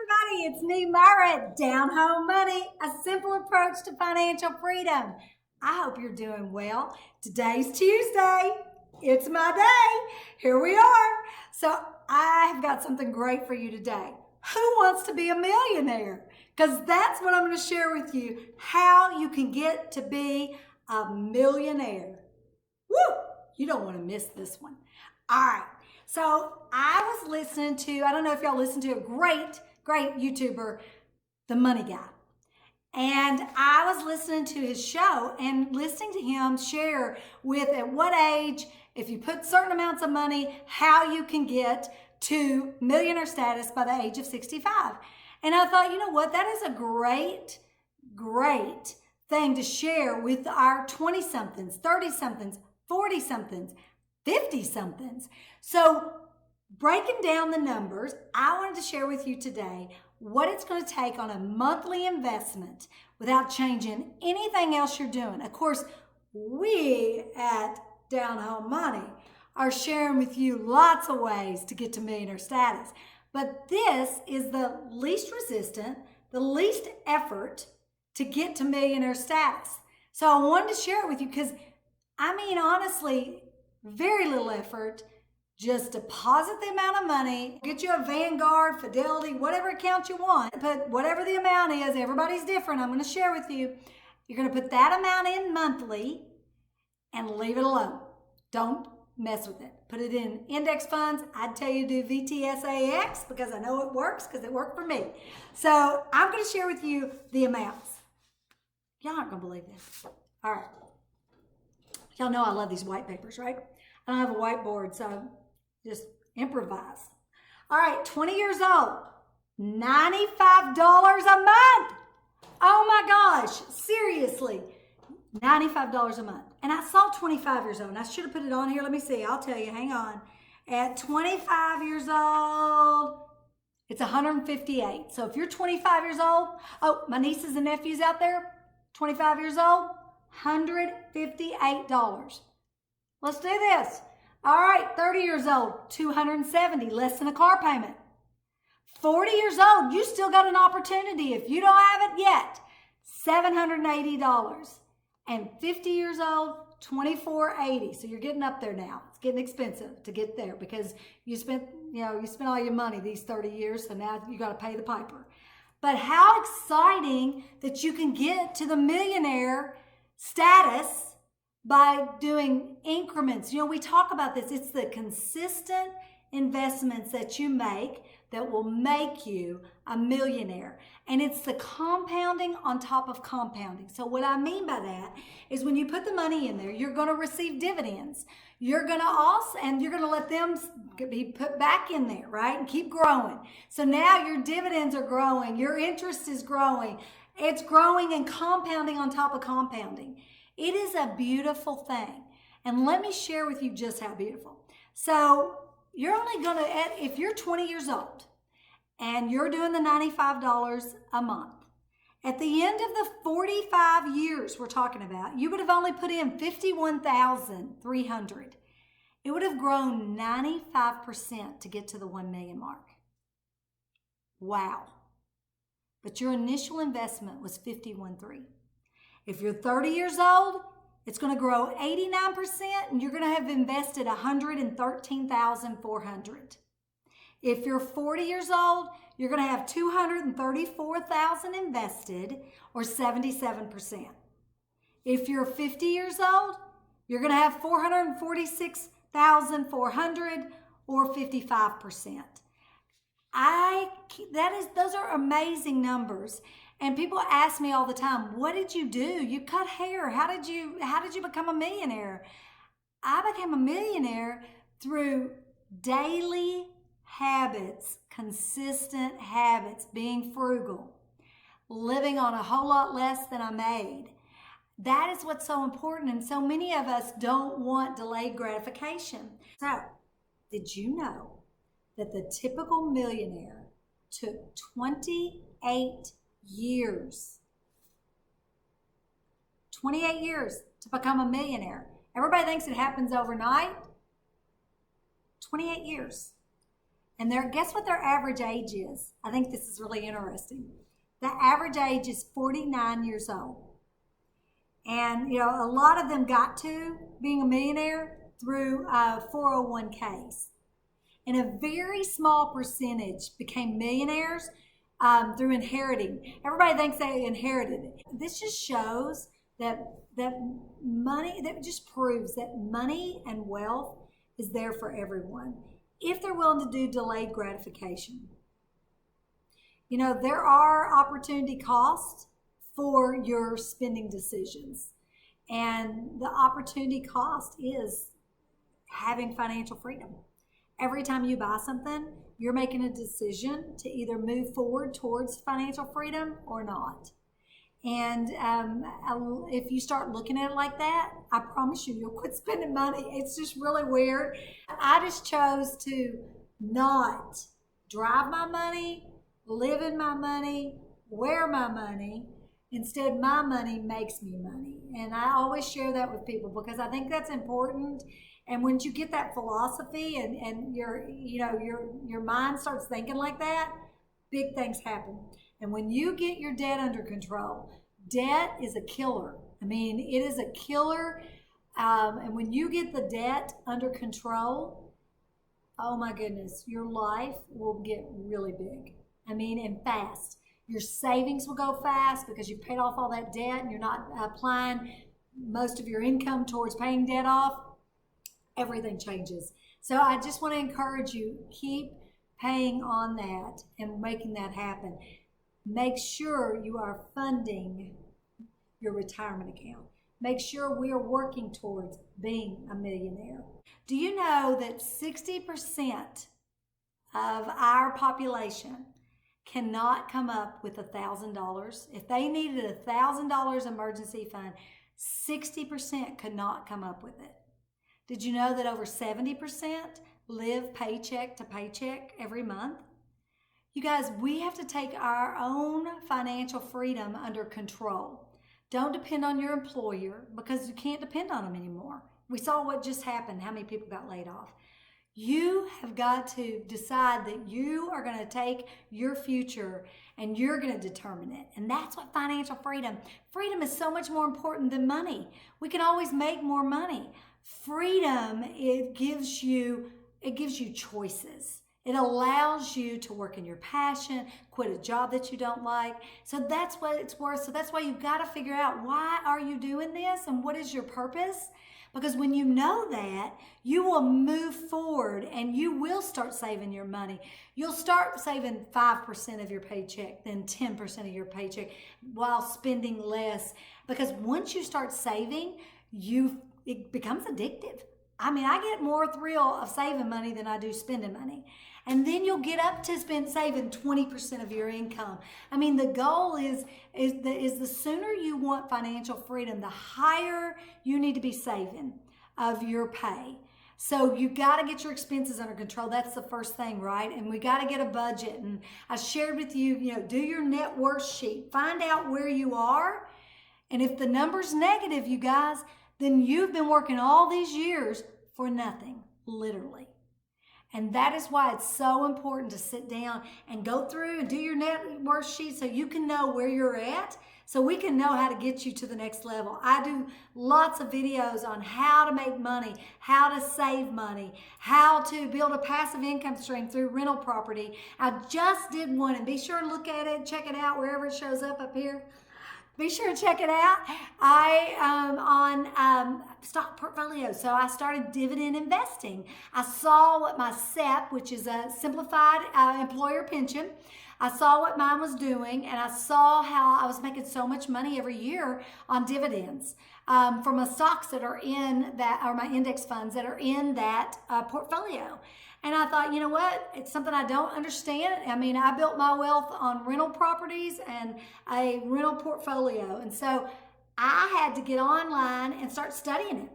everybody, it's me, Myra, Down Home Money, a simple approach to financial freedom. I hope you're doing well. Today's Tuesday. It's my day. Here we are. So I have got something great for you today. Who wants to be a millionaire? Because that's what I'm going to share with you, how you can get to be a millionaire. Woo! You don't want to miss this one. All right. So I was listening to, I don't know if y'all listen to a great YouTuber, The Money Guy. And I was listening to his show and listening to him share with at what age, if you put certain amounts of money, how you can get to millionaire status by the age of 65. And I thought, you know what, that is a great thing to share with our 20-somethings, 30-somethings, 40-somethings, 50-somethings. So breaking down the numbers, I wanted to share with you today what it's going to take on a monthly investment without changing anything else you're doing. Of course, we at Down Home Money are sharing with you lots of ways to get to millionaire status. But this is the least resistant, the least effort to get to millionaire status. So I wanted to share it with you because, I mean, honestly, very little effort. Just deposit the amount of money, get you a Vanguard, Fidelity, whatever account you want. Put whatever the amount is, everybody's different. I'm going to share with you. You're going to put that amount in monthly and leave it alone. Don't mess with it. Put it in index funds. I'd tell you to do VTSAX because I know it works because it worked for me. So I'm going to share with you the amounts. Y'all aren't going to believe this. All right. Y'all know I love these white papers, right? I don't have a whiteboard, so just improvise. All right, 20 years old, $95 a month. Oh my gosh, seriously, $95 a month. And I saw 25 years old, and I should have put it on here. Let me see, I'll tell you, hang on. At 25 years old, it's 158. So if you're 25 years old, oh, my nieces and nephews out there, 25 years old, $158. Let's do this. All right, 30 years old, $270, less than a car payment. 40 years old, you still got an opportunity. If you don't have it yet, $780. And 50 years old, $24.80. So you're getting up there now. It's getting expensive to get there because you spent all your money these 30 years, so now you got to pay the piper. But how exciting that you can get to the millionaire status by doing increments. You know, we talk about this. It's the consistent investments that you make that will make you a millionaire. And it's the compounding on top of compounding. So what I mean by that is when you put the money in there, you're going to receive dividends. You're going to let them be put back in there, right? And keep growing. So now your dividends are growing. Your interest is growing. It's growing and compounding on top of compounding. It is a beautiful thing. And let me share with you just how beautiful. So you're only going to, if you're 20 years old and you're doing the $95 a month, at the end of the 45 years we're talking about, you would have only put in $51,300. It would have grown 95% to get to the 1 million mark. Wow. But your initial investment was $51,300. If you're 30 years old, it's going to grow 89% and you're going to have invested $113,400. If you're 40 years old, you're going to have $234,000 invested, or 77%. If you're 50 years old, you're going to have $446,400, or 55%. Those are amazing numbers. And people ask me all the time, what did you do? You cut hair. How did you become a millionaire? I became a millionaire through daily habits, consistent habits, being frugal, living on a whole lot less than I made. That is what's so important. And so many of us don't want delayed gratification. So, did you know that the typical millionaire took 28 years. 28 years to become a millionaire. Everybody thinks it happens overnight. 28 years. And guess what their average age is? I think this is really interesting. The average age is 49 years old. And, a lot of them got to being a millionaire through 401ks. And a very small percentage became millionaires through inheriting. Everybody thinks they inherited it. This just shows that money, that just proves that money and wealth is there for everyone if they're willing to do delayed gratification. There are opportunity costs for your spending decisions. And the opportunity cost is having financial freedom. Every time you buy something, you're making a decision to either move forward towards financial freedom or not. And if you start looking at it like that, I promise you'll quit spending money. It's just really weird. I just chose to not drive my money, live in my money, wear my money. Instead, my money makes me money. And I always share that with people because I think that's important. And once you get that philosophy and your mind starts thinking like that, big things happen. And when you get your debt under control, debt is a killer. I mean, it is a killer. And when you get the debt under control, oh my goodness, your life will get really big. I mean, and fast. Your savings will go fast because you paid off all that debt and you're not applying most of your income towards paying debt off. Everything changes. So I just want to encourage you, keep paying on that and making that happen. Make sure you are funding your retirement account. Make sure we are working towards being a millionaire. Do you know that 60% of our population cannot come up with $1,000? If they needed $1,000 emergency fund, 60% could not come up with it. Did you know that over 70% live paycheck to paycheck every month? You guys, we have to take our own financial freedom under control. Don't depend on your employer because you can't depend on them anymore. We saw what just happened, how many people got laid off. You have got to decide that you are going to take your future and you're going to determine it. And that's what financial freedom is so much more important than money. We can always make more money. Freedom, it gives you choices. It allows you to work in your passion, quit a job that you don't like. So that's what it's worth. So that's why you've got to figure out, why are you doing this and what is your purpose? Because when you know that, you will move forward and you will start saving your money. You'll start saving 5% of your paycheck, then 10% of your paycheck while spending less. Because once you start saving, it becomes addictive. I mean, I get more thrill of saving money than I do spending money. And then you'll get up to saving 20% of your income. I mean, the goal is the sooner you want financial freedom, the higher you need to be saving of your pay. So you got to get your expenses under control. That's the first thing, right? And we got to get a budget. And I shared with you, do your net worth sheet. Find out where you are. And if the number's negative, you guys, then you've been working all these years for nothing, literally. And that is why it's so important to sit down and go through and do your net worth sheet so you can know where you're at, so we can know how to get you to the next level. I do lots of videos on how to make money, how to save money, how to build a passive income stream through rental property. I just did one, and be sure to look at it, check it out wherever it shows up here. Be sure to check it out. On stock portfolio. So I started dividend investing. I saw what my SEP, which is a simplified employer pension, I saw what mine was doing, and I saw how I was making so much money every year on dividends from my stocks that are in that, or my index funds that are in that portfolio. And I thought, you know what? It's something I don't understand. I mean, I built my wealth on rental properties and a rental portfolio. And so I had to get online and start studying it.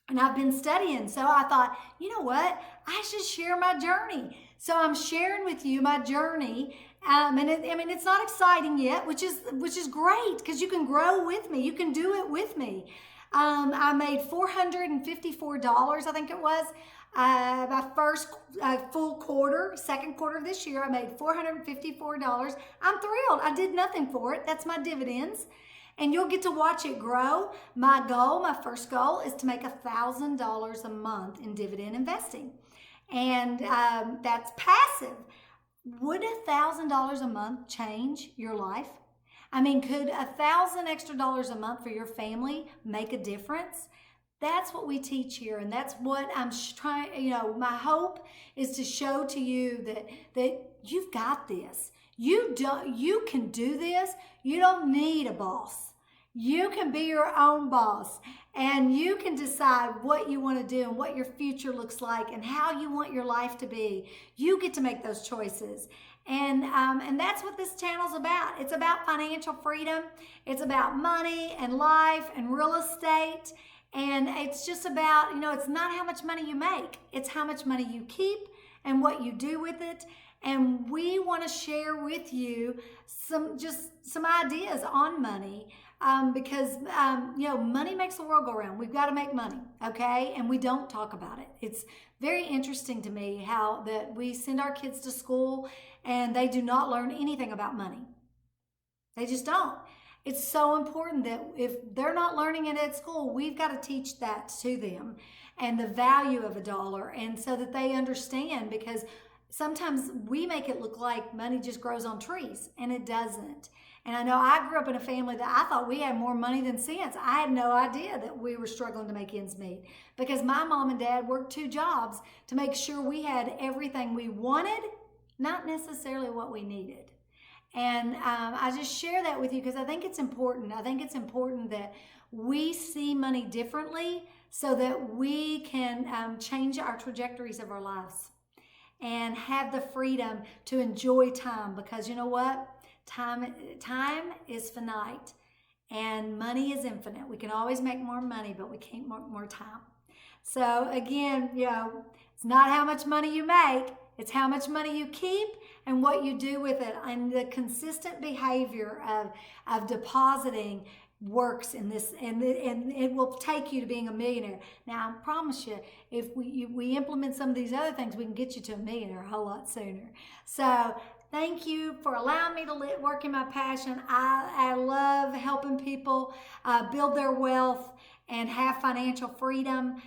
And I've been studying. So I thought, you know what? I should share my journey. So I'm sharing with you my journey. It's not exciting yet, which is great, because you can grow with me. You can do it with me. I made $454, I think it was, My first full quarter, second quarter of this year, I made $454. I'm thrilled. I did nothing for it. That's my dividends. And you'll get to watch it grow. My goal, my first goal, is to make $1,000 a month in dividend investing. And that's passive. Would $1,000 a month change your life? I mean, could $1,000 extra a month for your family make a difference? That's what we teach here, and that's what I'm trying, my hope is to show to you that you've got this. You can do this. You don't need a boss. You can be your own boss, and you can decide what you want to do and what your future looks like and how you want your life to be. You get to make those choices. And that's what this channel's about. It's about financial freedom. It's about money and life and real estate. And it's just about, it's not how much money you make. It's how much money you keep and what you do with it. And we want to share with you some ideas on money because, money makes the world go round. We've got to make money, okay? And we don't talk about it. It's very interesting to me how that we send our kids to school and they do not learn anything about money. They just don't. It's so important that if they're not learning it at school, we've got to teach that to them and the value of a dollar, and so that they understand, because sometimes we make it look like money just grows on trees, and it doesn't. And I know I grew up in a family that I thought we had more money than sense. I had no idea that we were struggling to make ends meet because my mom and dad worked 2 jobs to make sure we had everything we wanted, not necessarily what we needed. And I just share that with you because I think it's important. I think it's important that we see money differently so that we can change our trajectories of our lives and have the freedom to enjoy time, because you know what? Time is finite and money is infinite. We can always make more money, but we can't make more time. So again, it's not how much money you make, it's how much money you keep and what you do with it. And the consistent behavior of depositing works in this, and it will take you to being a millionaire. Now, I promise you, if we implement some of these other things, we can get you to a millionaire a whole lot sooner. So thank you for allowing me to work in my passion. I love helping people build their wealth and have financial freedom.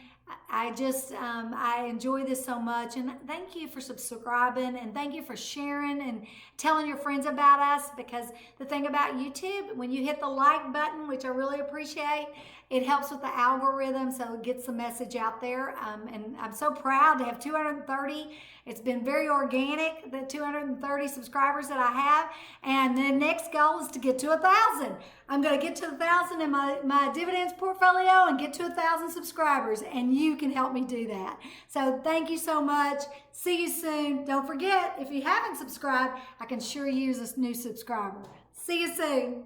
I enjoy this so much, and thank you for subscribing, and thank you for sharing and telling your friends about us, because the thing about YouTube, when you hit the like button, which I really appreciate, it helps with the algorithm, so it gets the message out there. And I'm so proud to have 230. It's been very organic, the 230 subscribers that I have. And the next goal is to get to 1,000. I'm going to get to 1,000 in my dividends portfolio and get to 1,000 subscribers. And you can help me do that. So thank you so much. See you soon. Don't forget, if you haven't subscribed, I can sure use a new subscriber. See you soon.